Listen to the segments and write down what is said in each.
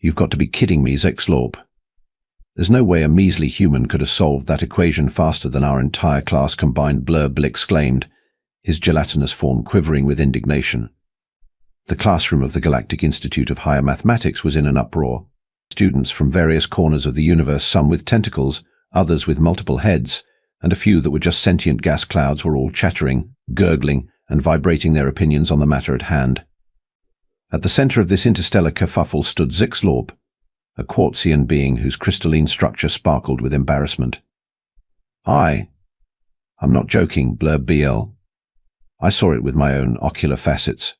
You've got to be kidding me, Zexlorp. There's no way a measly human could have solved that equation faster than our entire class combined, Blurble exclaimed, his gelatinous form quivering with indignation. The classroom of the Galactic Institute of Higher Mathematics was in an uproar. Students from various corners of the universe, some with tentacles, others with multiple heads, and a few that were just sentient gas clouds, were all chattering, gurgling, and vibrating their opinions on the matter at hand. At the center of this interstellar kerfuffle stood Zexlorp, a quartzian being whose crystalline structure sparkled with embarrassment. I'm not joking, Blurb BL. I saw it with my own ocular facets.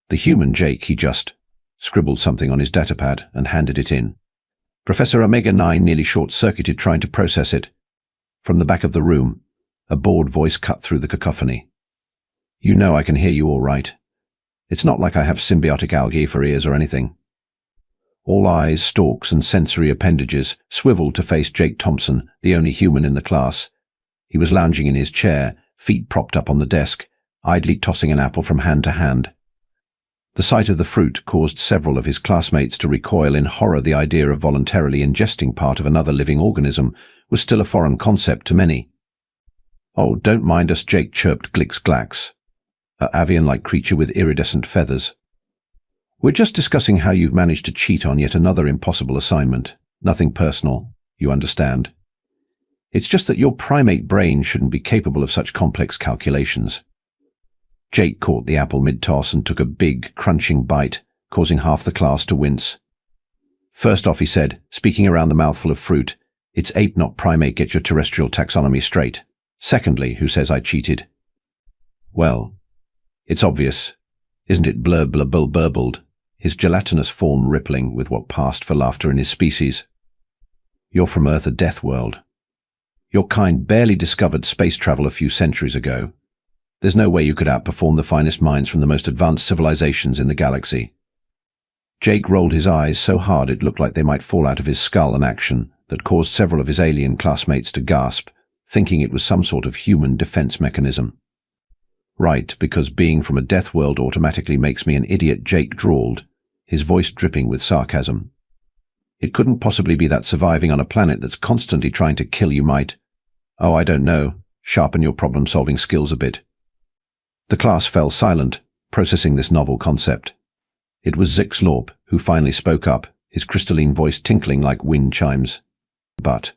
The human Jake, he just scribbled something on his datapad and handed it in. Professor Omega-9 nearly short-circuited trying to process it. From the back of the room, a bored voice cut through the cacophony. You know I can hear you all right. It's not like I have symbiotic algae for ears or anything. All eyes, stalks, and sensory appendages swiveled to face Jake Thompson, the only human in the class. He was lounging in his chair, feet propped up on the desk, idly tossing an apple from hand to hand. The sight of the fruit caused several of his classmates to recoil in horror. The idea of voluntarily ingesting part of another living organism was still a foreign concept to many. Oh, don't mind us, Jake chirped Glix-Glax, an avian-like creature with iridescent feathers. We're just discussing how you've managed to cheat on yet another impossible assignment. Nothing personal, you understand. It's just that your primate brain shouldn't be capable of such complex calculations. Jake caught the apple mid-toss and took a big, crunching bite, causing half the class to wince. First off, he said, speaking around the mouthful of fruit, it's ape, not primate, get your terrestrial taxonomy straight. Secondly, who says I cheated? Well, it's obvious, isn't it? Blurble burbled, his gelatinous form rippling with what passed for laughter in his species. You're from Earth, a death world. Your kind barely discovered space travel a few centuries ago. There's no way you could outperform the finest minds from the most advanced civilizations in the galaxy. Jake rolled his eyes so hard it looked like they might fall out of his skull, an action that caused several of his alien classmates to gasp, thinking it was some sort of human defense mechanism. Right, because being from a death world automatically makes me an idiot, Jake drawled, his voice dripping with sarcasm. It couldn't possibly be that surviving on a planet that's constantly trying to kill you might, oh, I don't know, sharpen your problem-solving skills a bit. The class fell silent, processing this novel concept. It was Zexlorp who finally spoke up, his crystalline voice tinkling like wind chimes. But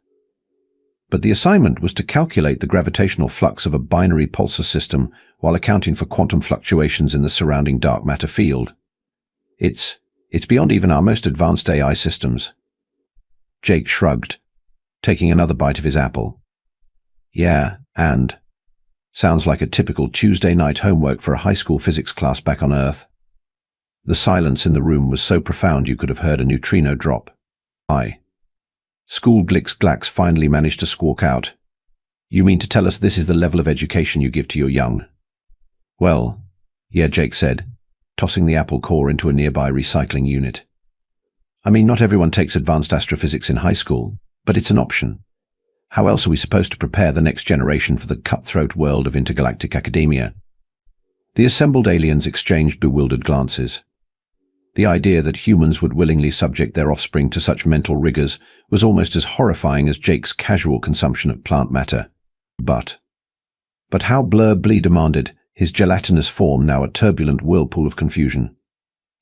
the assignment was to calculate the gravitational flux of a binary pulsar system while accounting for quantum fluctuations in the surrounding dark matter field. It's beyond even our most advanced AI systems. Jake shrugged, taking another bite of his apple. Yeah, and sounds like a typical Tuesday night homework for a high school physics class back on Earth. The silence in the room was so profound you could have heard a neutrino drop. School Glix-Glax finally managed to squawk out. You mean to tell us this is the level of education you give to your young? Well, yeah, Jake said, tossing the apple core into a nearby recycling unit. I mean, not everyone takes advanced astrophysics in high school, but it's an option. How else are we supposed to prepare the next generation for the cutthroat world of intergalactic academia? The assembled aliens exchanged bewildered glances. The idea that humans would willingly subject their offspring to such mental rigors was almost as horrifying as Jake's casual consumption of plant matter. But how, Blurble demanded, his gelatinous form now a turbulent whirlpool of confusion.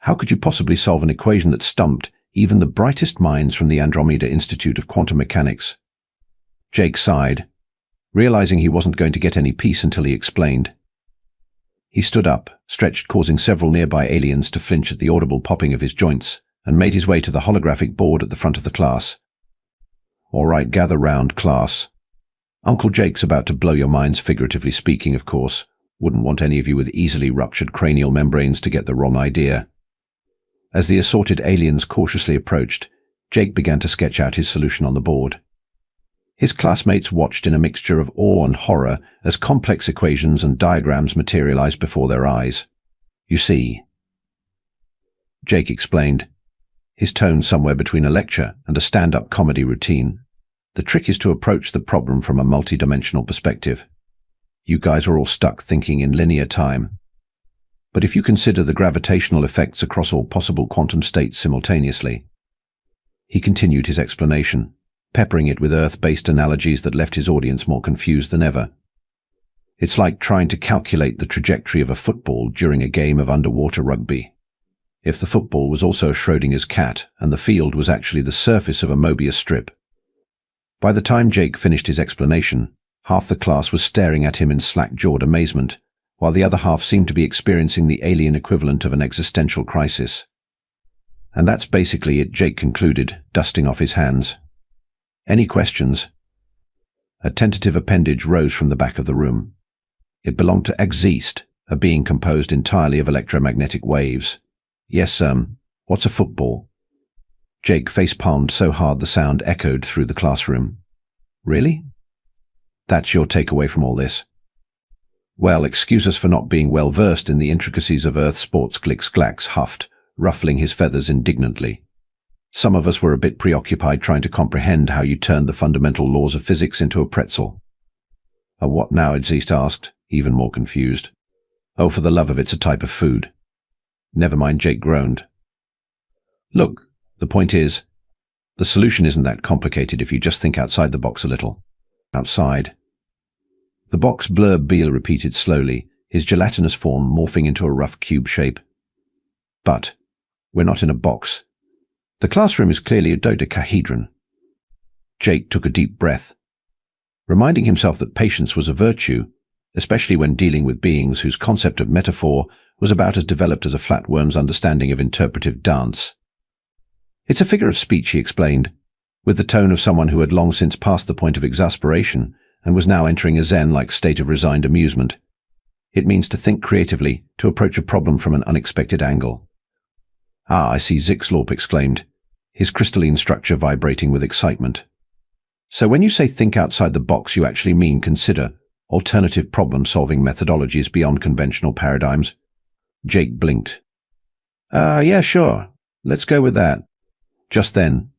How could you possibly solve an equation that stumped even the brightest minds from the Andromeda Institute of Quantum Mechanics? Jake sighed, realizing he wasn't going to get any peace until he explained. He stood up, stretched, causing several nearby aliens to flinch at the audible popping of his joints, and made his way to the holographic board at the front of the class. All right, gather round, class. Uncle Jake's about to blow your minds, figuratively speaking, of course. Wouldn't want any of you with easily ruptured cranial membranes to get the wrong idea. As the assorted aliens cautiously approached, Jake began to sketch out his solution on the board. His classmates watched in a mixture of awe and horror as complex equations and diagrams materialized before their eyes. You see, Jake explained, his tone somewhere between a lecture and a stand-up comedy routine. The trick is to approach the problem from a multidimensional perspective. You guys are all stuck thinking in linear time. But if you consider the gravitational effects across all possible quantum states simultaneously, He continued his explanation, peppering it with Earth-based analogies that left his audience more confused than ever. It's like trying to calculate the trajectory of a football during a game of underwater rugby. If the football was also a Schrodinger's cat and the field was actually the surface of a Mobius strip. By the time Jake finished his explanation, half the class was staring at him in slack-jawed amazement, while the other half seemed to be experiencing the alien equivalent of an existential crisis. And that's basically it, Jake concluded, dusting off his hands. Any questions? A tentative appendage rose from the back of the room. It belonged to Exeast, a being composed entirely of electromagnetic waves. Yes, what's a football? Jake face-palmed so hard the sound echoed through the classroom. Really? That's your takeaway from all this? Well, excuse us for not being well versed in the intricacies of Earth sports, Glix-Glax huffed, ruffling his feathers indignantly. Some of us were a bit preoccupied trying to comprehend how you turned the fundamental laws of physics into a pretzel. A what now? Exeast asked, even more confused. Oh, for the love of it's a type of food. Never mind, Jake groaned. Look, the point is, the solution isn't that complicated if you just think outside the box a little. Outside. The box, Blurb Beale repeated slowly, his gelatinous form morphing into a rough cube shape. But we're not in a box. The classroom is clearly a dodecahedron. Jake took a deep breath, reminding himself that patience was a virtue, especially when dealing with beings whose concept of metaphor was about as developed as a flatworm's understanding of interpretive dance. It's a figure of speech, he explained, with the tone of someone who had long since passed the point of exasperation and was now entering a zen-like state of resigned amusement. It means to think creatively, to approach a problem from an unexpected angle. Ah, I see, Zixlorp exclaimed, his crystalline structure vibrating with excitement. So when you say think outside the box, you actually mean consider alternative problem-solving methodologies beyond conventional paradigms? Jake blinked. Yeah, sure. Let's go with that. Just then,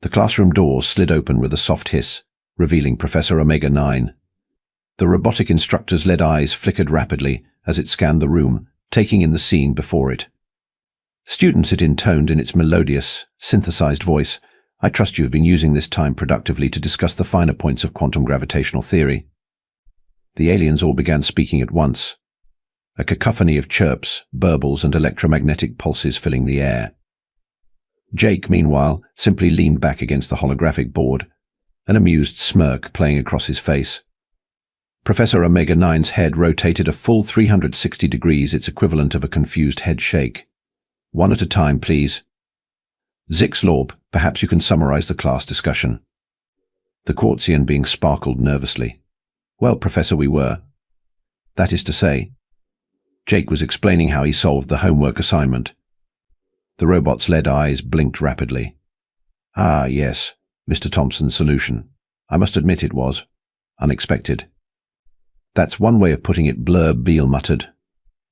the classroom doors slid open with a soft hiss, revealing Professor Omega-9. The robotic instructor's lead eyes flickered rapidly as it scanned the room, taking in the scene before it. Students, it intoned in its melodious, synthesized voice, I trust you have been using this time productively to discuss the finer points of quantum gravitational theory. The aliens all began speaking at once, a cacophony of chirps, burbles, and electromagnetic pulses filling the air. Jake, meanwhile, simply leaned back against the holographic board, an amused smirk playing across his face. Professor Omega-9's head rotated a full 360 degrees, its equivalent of a confused head shake. One at a time, please. Zixlorp, perhaps you can summarize the class discussion. The Quartzian being sparkled nervously. Well, Professor, we were. That is to say, Jake was explaining how he solved the homework assignment. The robot's lead eyes blinked rapidly. Ah, yes, Mr. Thompson's solution. I must admit it was unexpected. That's one way of putting it, Blurb Beale muttered,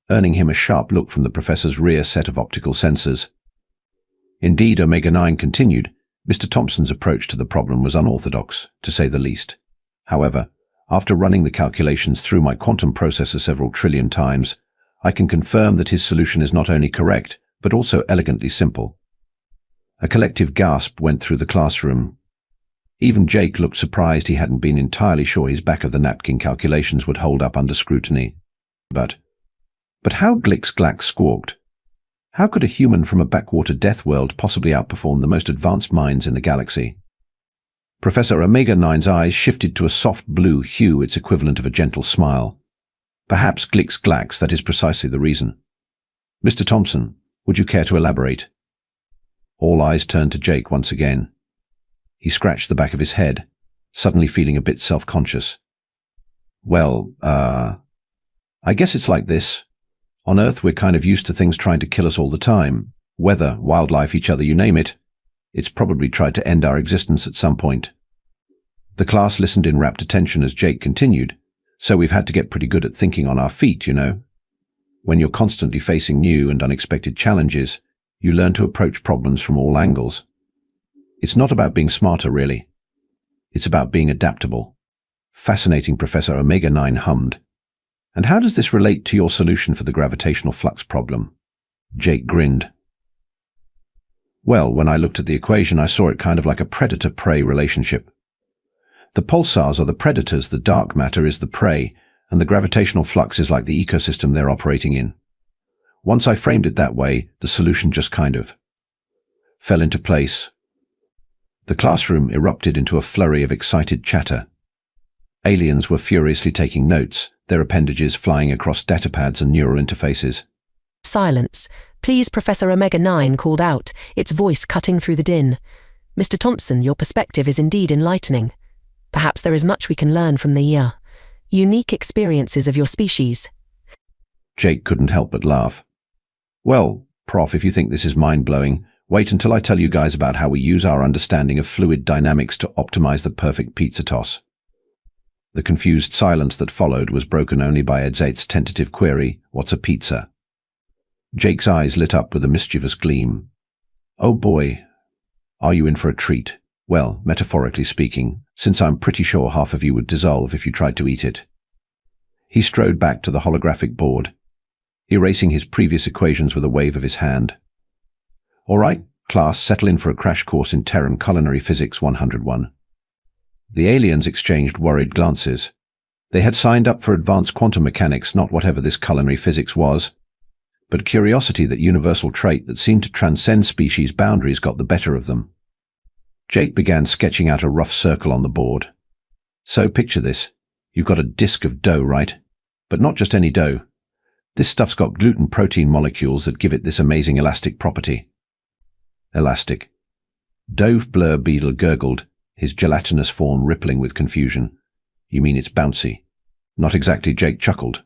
earning him a sharp look from the professor's rear set of optical sensors. Indeed, Omega-9 continued, Mr. Thompson's approach to the problem was unorthodox, to say the least. However, after running the calculations through my quantum processor several trillion times, I can confirm that his solution is not only correct, but also elegantly simple. A collective gasp went through the classroom. Even Jake looked surprised. He hadn't been entirely sure his back-of-the-napkin calculations would hold up under scrutiny. But how, Glix-Glax squawked. How could a human from a backwater death world possibly outperform the most advanced minds in the galaxy? Professor Omega-9's eyes shifted to a soft blue hue, its equivalent of a gentle smile. Perhaps, Glix-Glax, that is precisely the reason. Mr. Thompson, would you care to elaborate? All eyes turned to Jake once again. He scratched the back of his head, suddenly feeling a bit self-conscious. Well, I guess it's like this. On Earth, we're kind of used to things trying to kill us all the time. Weather, wildlife, each other, you name it. It's probably tried to end our existence at some point. The class listened in rapt attention as Jake continued. So we've had to get pretty good at thinking on our feet, you know. When you're constantly facing new and unexpected challenges, you learn to approach problems from all angles. It's not about being smarter, really. It's about being adaptable. Fascinating, Professor Omega-9 hummed. And how does this relate to your solution for the gravitational flux problem? Jake grinned. Well, when I looked at the equation, I saw it kind of like a predator-prey relationship. The pulsars are the predators, the dark matter is the prey, and the gravitational flux is like the ecosystem they're operating in. Once I framed it that way, the solution just kind of fell into place. The classroom erupted into a flurry of excited chatter. Aliens were furiously taking notes, their appendages flying across datapads and neural interfaces. Silence. Please, Professor Omega-9 called out, its voice cutting through the din. Mr. Thompson, your perspective is indeed enlightening. Perhaps there is much we can learn from the unique experiences of your species. Jake couldn't help but laugh. Well, Prof, if you think this is mind-blowing, wait until I tell you guys about how we use our understanding of fluid dynamics to optimize the perfect pizza toss. The confused silence that followed was broken only by Edzate's tentative query, "What's a pizza?" Jake's eyes lit up with a mischievous gleam. "Oh boy, are you in for a treat? Well, metaphorically speaking, since I'm pretty sure half of you would dissolve if you tried to eat it." He strode back to the holographic board, erasing his previous equations with a wave of his hand. "All right, class, settle in for a crash course in Terran Culinary Physics 101. The aliens exchanged worried glances. They had signed up for advanced quantum mechanics, not whatever this culinary physics was. But curiosity, that universal trait that seemed to transcend species boundaries, got the better of them. Jake began sketching out a rough circle on the board. "So picture this. You've got a disk of dough, right? But not just any dough. This stuff's got gluten protein molecules that give it this amazing elastic property." Elastic. Dove Blur Beetle gurgled, his gelatinous form rippling with confusion. "You mean it's bouncy?" "Not exactly," Jake chuckled.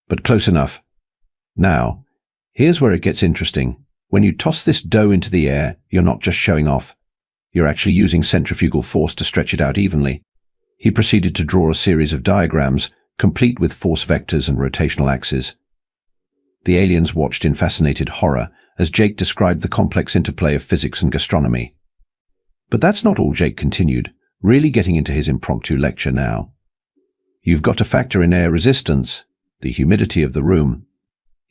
"But close enough. Now, here's where it gets interesting. When you toss this dough into the air, you're not just showing off. You're actually using centrifugal force to stretch it out evenly." He proceeded to draw a series of diagrams, complete with force vectors and rotational axes. The aliens watched in fascinated horror as Jake described the complex interplay of physics and gastronomy. But that's not all, Jake continued, really getting into his impromptu lecture now. "You've got to factor in air resistance, the humidity of the room,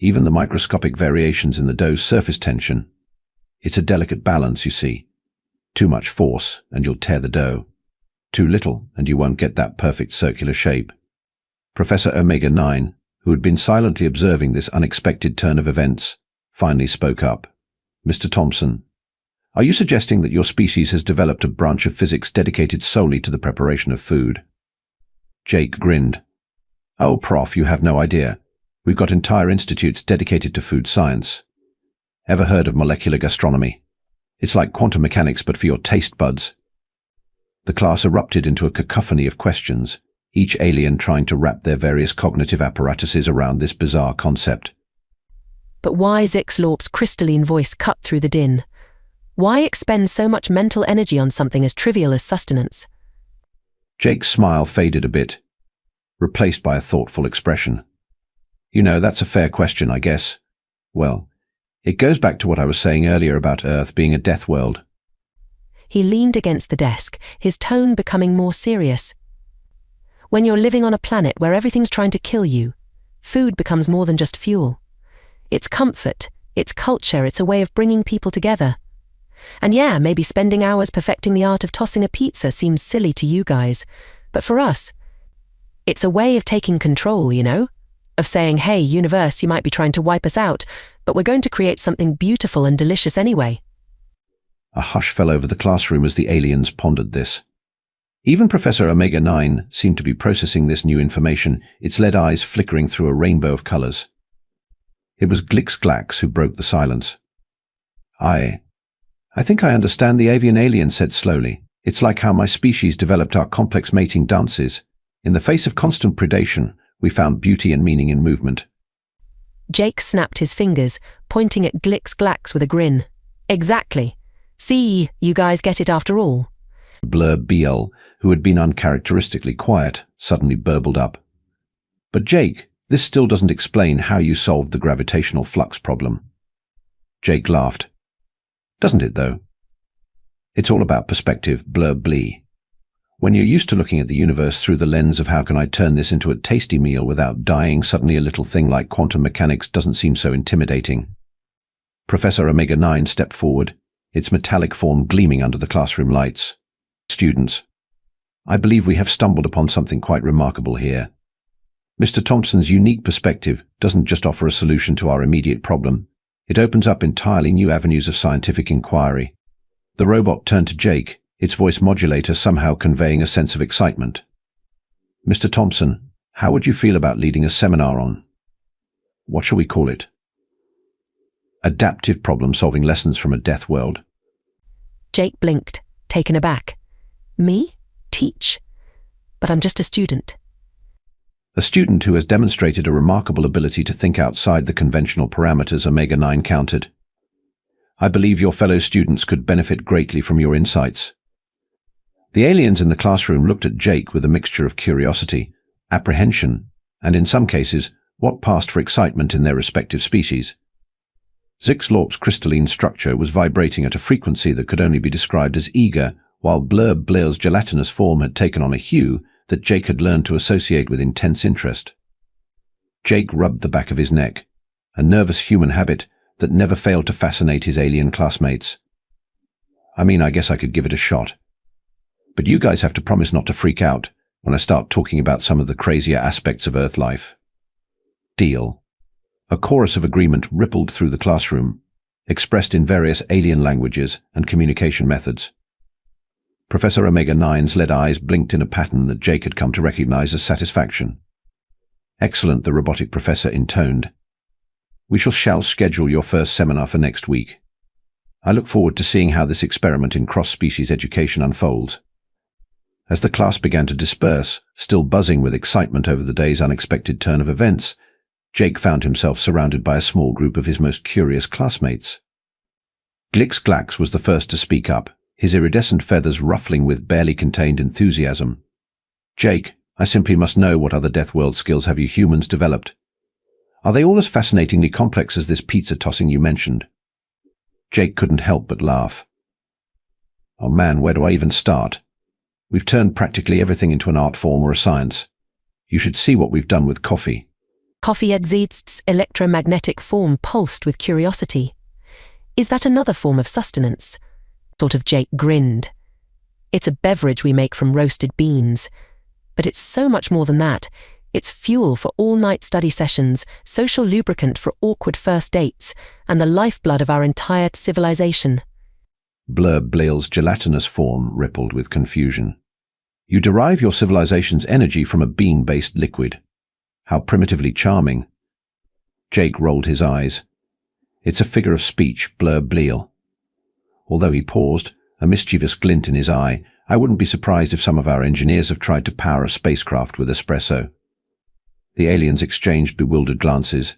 even the microscopic variations in the dough's surface tension. It's a delicate balance, you see. Too much force, and you'll tear the dough. Too little, and you won't get that perfect circular shape." Professor Omega-9, who had been silently observing this unexpected turn of events, finally spoke up. "Mr. Thompson, are you suggesting that your species has developed a branch of physics dedicated solely to the preparation of food?" Jake grinned. "Oh, Prof, you have no idea. We've got entire institutes dedicated to food science. Ever heard of molecular gastronomy? It's like quantum mechanics, but for your taste buds." The class erupted into a cacophony of questions, each alien trying to wrap their various cognitive apparatuses around this bizarre concept. But why? Zixlorp's crystalline voice cut through the din. Why expend so much mental energy on something as trivial as sustenance? Jake's smile faded a bit, replaced by a thoughtful expression. "You know, that's a fair question, I guess. Well, it goes back to what I was saying earlier about Earth being a death world." He leaned against the desk, his tone becoming more serious. When you're living on a planet where everything's trying to kill you, food becomes more than just fuel. It's comfort, it's culture, it's a way of bringing people together. And yeah, maybe spending hours perfecting the art of tossing a pizza seems silly to you guys, but for us, it's a way of taking control, you know? Of saying, hey, universe, you might be trying to wipe us out, but we're going to create something beautiful and delicious anyway. A hush fell over the classroom as the aliens pondered this. Even Professor Omega-9 seemed to be processing this new information, its lead eyes flickering through a rainbow of colors. It was Glix-Glax who broke the silence. I think I understand," the avian alien said slowly. "It's like how my species developed our complex mating dances. In the face of constant predation, we found beauty and meaning in movement." Jake snapped his fingers, pointing at Glix-Glax with a grin. "Exactly. See, you guys get it after all." Blur BL, who had been uncharacteristically quiet, suddenly burbled up. "But Jake, this still doesn't explain how you solved the gravitational flux problem." Jake laughed. "Doesn't it, though? It's all about perspective, Blur Blee. When you're used to looking at the universe through the lens of how can I turn this into a tasty meal without dying, suddenly a little thing like quantum mechanics doesn't seem so intimidating." Professor Omega-9 stepped forward, its metallic form gleaming under the classroom lights. Students, I believe we have stumbled upon something quite remarkable here. Mr. Thompson's unique perspective doesn't just offer a solution to our immediate problem, it opens up entirely new avenues of scientific inquiry. The robot turned to Jake, its voice modulator somehow conveying a sense of excitement. Mr. Thompson, how would you feel about leading a seminar on, what shall we call it? Adaptive problem-solving lessons from a death world. Jake blinked, taken aback. Me? Teach? But I'm just a student. A student who has demonstrated a remarkable ability to think outside the conventional parameters, Omega-9 countered. I believe your fellow students could benefit greatly from your insights. The aliens in the classroom looked at Jake with a mixture of curiosity, apprehension, and in some cases, what passed for excitement in their respective species. Zixlorp's crystalline structure was vibrating at a frequency that could only be described as eager, while Blur's gelatinous form had taken on a hue that Jake had learned to associate with intense interest. Jake rubbed the back of his neck, a nervous human habit that never failed to fascinate his alien classmates. I mean, I guess I could give it a shot. But you guys have to promise not to freak out when I start talking about some of the crazier aspects of Earth life. Deal. A chorus of agreement rippled through the classroom, expressed in various alien languages and communication methods. Professor Omega-9's lead eyes blinked in a pattern that Jake had come to recognize as satisfaction. Excellent, the robotic professor intoned. We shall schedule your first seminar for next week. I look forward to seeing how this experiment in cross-species education unfolds. As the class began to disperse, still buzzing with excitement over the day's unexpected turn of events, Jake found himself surrounded by a small group of his most curious classmates. Glix-Glax was the first to speak up, his iridescent feathers ruffling with barely contained enthusiasm. Jake, I simply must know, what other Deathworld skills have you humans developed? Are they all as fascinatingly complex as this pizza tossing you mentioned? Jake couldn't help but laugh. Oh man, where do I even start? We've turned practically everything into an art form or a science. You should see what we've done with coffee. Coffee exists electromagnetic form pulsed with curiosity. Is that another form of sustenance? Sort of. Jake grinned. It's a beverage we make from roasted beans. But it's so much more than that. It's fuel for all-night study sessions, social lubricant for awkward first dates, and the lifeblood of our entire civilization. Blur's gelatinous form rippled with confusion. You derive your civilization's energy from a bean-based liquid. How primitively charming. Jake rolled his eyes. It's a figure of speech, Blur. Although he paused, a mischievous glint in his eye, I wouldn't be surprised if some of our engineers have tried to power a spacecraft with espresso. The aliens exchanged bewildered glances,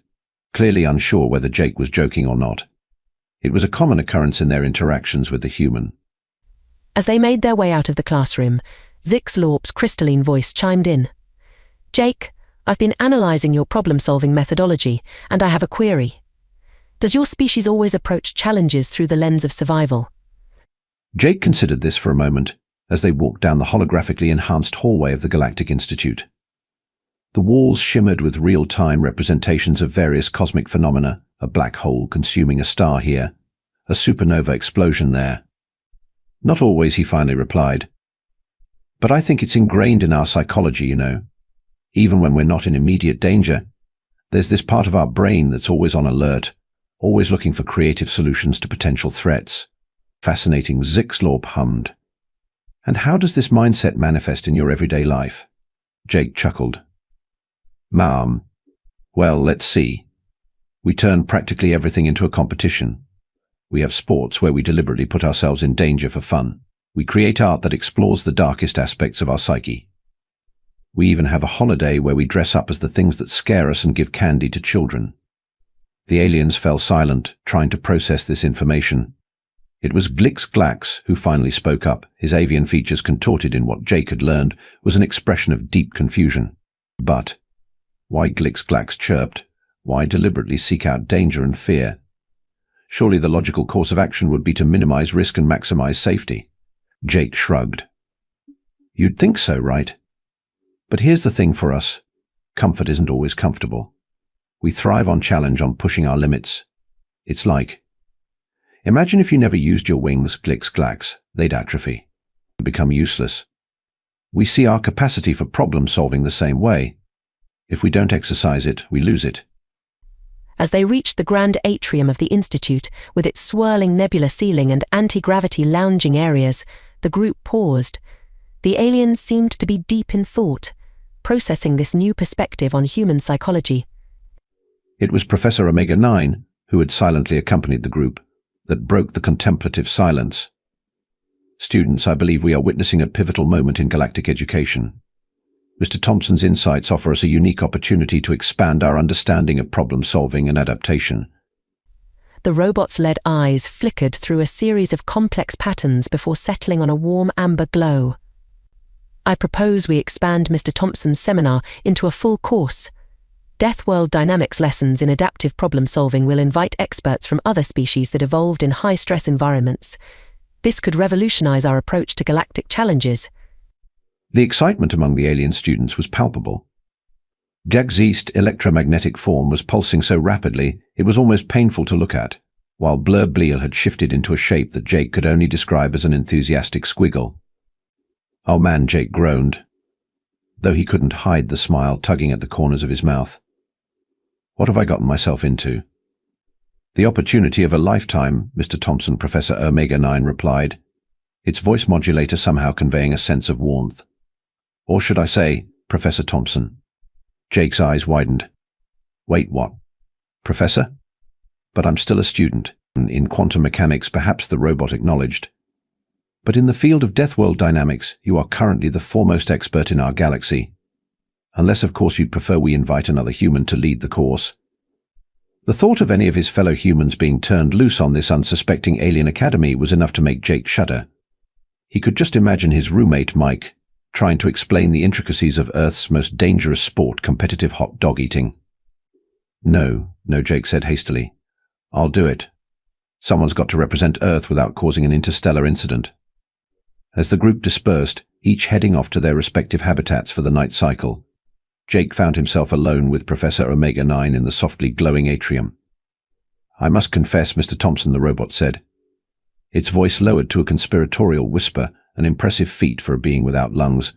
clearly unsure whether Jake was joking or not. It was a common occurrence in their interactions with the human. As they made their way out of the classroom, Zixlorp's crystalline voice chimed in. Jake, I've been analyzing your problem-solving methodology, and I have a query. Does your species always approach challenges through the lens of survival? Jake considered this for a moment as they walked down the holographically enhanced hallway of the Galactic Institute. The walls shimmered with real-time representations of various cosmic phenomena, a black hole consuming a star here, a supernova explosion there. Not always, he finally replied. But I think it's ingrained in our psychology, you know. Even when we're not in immediate danger, there's this part of our brain that's always on alert, always looking for creative solutions to potential threats. Fascinating, Zixlorp hummed. And how does this mindset manifest in your everyday life? Jake chuckled. Ma'am, well, let's see. We turn practically everything into a competition. We have sports where we deliberately put ourselves in danger for fun. We create art that explores the darkest aspects of our psyche. We even have a holiday where we dress up as the things that scare us and give candy to children. The aliens fell silent, trying to process this information. It was Glix-Glax who finally spoke up, his avian features contorted in what Jake had learned was an expression of deep confusion. But why, Glix-Glax chirped, why deliberately seek out danger and fear? Surely the logical course of action would be to minimize risk and maximize safety. Jake shrugged. You'd think so, right? But here's the thing for us. Comfort isn't always comfortable. We thrive on challenge, on pushing our limits. It's like Imagine if you never used your wings, glix-glax, they'd atrophy, become useless. We see our capacity for problem-solving the same way. If we don't exercise it, we lose it. As they reached the grand atrium of the Institute, with its swirling nebula ceiling and anti-gravity lounging areas, the group paused. The aliens seemed to be deep in thought, processing this new perspective on human psychology. It was Professor Omega-9, who had silently accompanied the group, that broke the contemplative silence. Students, I believe we are witnessing a pivotal moment in galactic education. Mr. Thompson's insights offer us a unique opportunity to expand our understanding of problem-solving and adaptation. The robot's lead eyes flickered through a series of complex patterns before settling on a warm amber glow. I propose we expand Mr. Thompson's seminar into a full course. Deathworld Dynamics lessons in adaptive problem-solving will invite experts from other species that evolved in high-stress environments. This could revolutionize our approach to galactic challenges. The excitement among the alien students was palpable. Jack's East electromagnetic form was pulsing so rapidly it was almost painful to look at, while Blur Bleal had shifted into a shape that Jake could only describe as an enthusiastic squiggle. "Oh man," Jake groaned, though he couldn't hide the smile tugging at the corners of his mouth. "What have I gotten myself into?" "The opportunity of a lifetime," Mr. Thompson, Professor Omega-9 replied, its voice modulator somehow conveying a sense of warmth. "Or should I say, Professor Thompson?" Jake's eyes widened. "Wait, what? Professor? But I'm still a student. In quantum mechanics, perhaps," the robot acknowledged. "But in the field of Deathworld dynamics, you are currently the foremost expert in our galaxy. Unless, of course, you'd prefer we invite another human to lead the course." The thought of any of his fellow humans being turned loose on this unsuspecting alien academy was enough to make Jake shudder. He could just imagine his roommate, Mike, trying to explain the intricacies of Earth's most dangerous sport, competitive hot dog eating. No, Jake said hastily. "I'll do it. Someone's got to represent Earth without causing an interstellar incident." As the group dispersed, each heading off to their respective habitats for the night cycle, Jake found himself alone with Professor Omega-9 in the softly glowing atrium. "I must confess, Mr. Thompson," the robot said, its voice lowered to a conspiratorial whisper, an impressive feat for a being without lungs.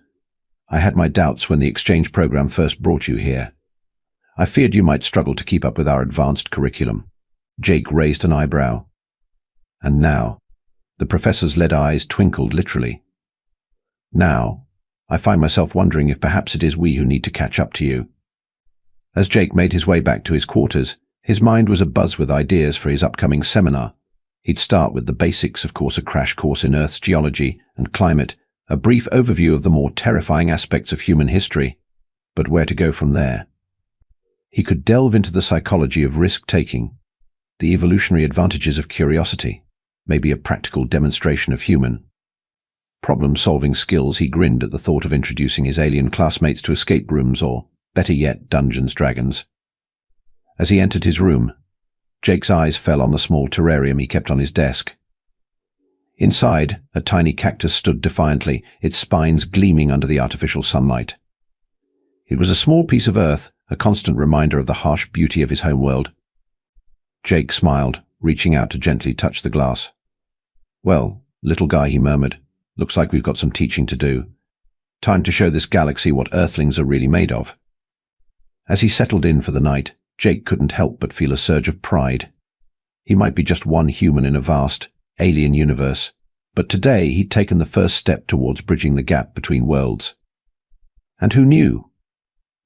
"I had my doubts when the exchange program first brought you here. I feared you might struggle to keep up with our advanced curriculum." Jake raised an eyebrow. "And now," the professor's lead eyes twinkled literally, "now, I find myself wondering if perhaps it is we who need to catch up to you." As Jake made his way back to his quarters, his mind was abuzz with ideas for his upcoming seminar. He'd start with the basics, of course, a crash course in Earth's geology and climate, a brief overview of the more terrifying aspects of human history. But where to go from there? He could delve into the psychology of risk-taking, the evolutionary advantages of curiosity, maybe a practical demonstration of human problem-solving skills. He grinned at the thought of introducing his alien classmates to escape rooms or, better yet, Dungeons & Dragons. As he entered his room, Jake's eyes fell on the small terrarium he kept on his desk. Inside, a tiny cactus stood defiantly, its spines gleaming under the artificial sunlight. It was a small piece of earth, a constant reminder of the harsh beauty of his homeworld. Jake smiled, reaching out to gently touch the glass. "Well, little guy," he murmured, "looks like we've got some teaching to do. Time to show this galaxy what Earthlings are really made of." As he settled in for the night, Jake couldn't help but feel a surge of pride. He might be just one human in a vast, alien universe, but today he'd taken the first step towards bridging the gap between worlds. And who knew?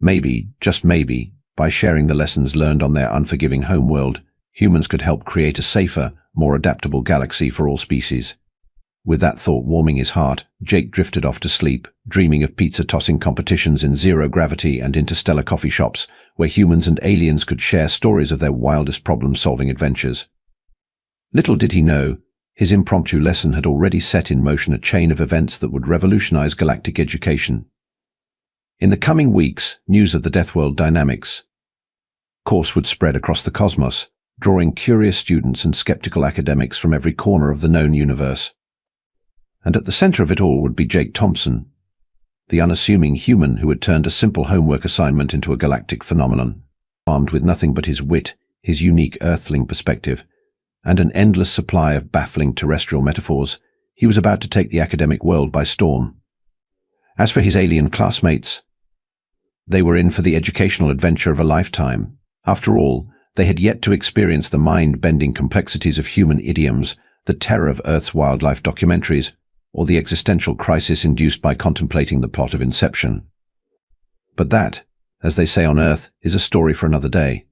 Maybe, just maybe, by sharing the lessons learned on their unforgiving homeworld, humans could help create a safer, more adaptable galaxy for all species. With that thought warming his heart, Jake drifted off to sleep, dreaming of pizza-tossing competitions in zero-gravity and interstellar coffee shops, where humans and aliens could share stories of their wildest problem-solving adventures. Little did he know, his impromptu lesson had already set in motion a chain of events that would revolutionize galactic education. In the coming weeks, news of the Deathworld dynamics course would spread across the cosmos, drawing curious students and skeptical academics from every corner of the known universe. And at the center of it all would be Jake Thompson, the unassuming human who had turned a simple homework assignment into a galactic phenomenon. Armed with nothing but his wit, his unique Earthling perspective, and an endless supply of baffling terrestrial metaphors, he was about to take the academic world by storm. As for his alien classmates, they were in for the educational adventure of a lifetime. After all, they had yet to experience the mind-bending complexities of human idioms, the terror of Earth's wildlife documentaries, or the existential crisis induced by contemplating the plot of Inception. But that, as they say on Earth, is a story for another day.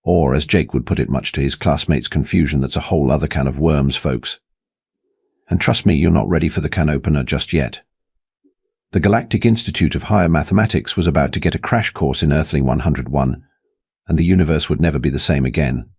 Or, as Jake would put it much to his classmates' confusion, that's a whole other can of worms, folks. And trust me, you're not ready for the can opener just yet. The Galactic Institute of Higher Mathematics was about to get a crash course in Earthling 101, and the universe would never be the same again.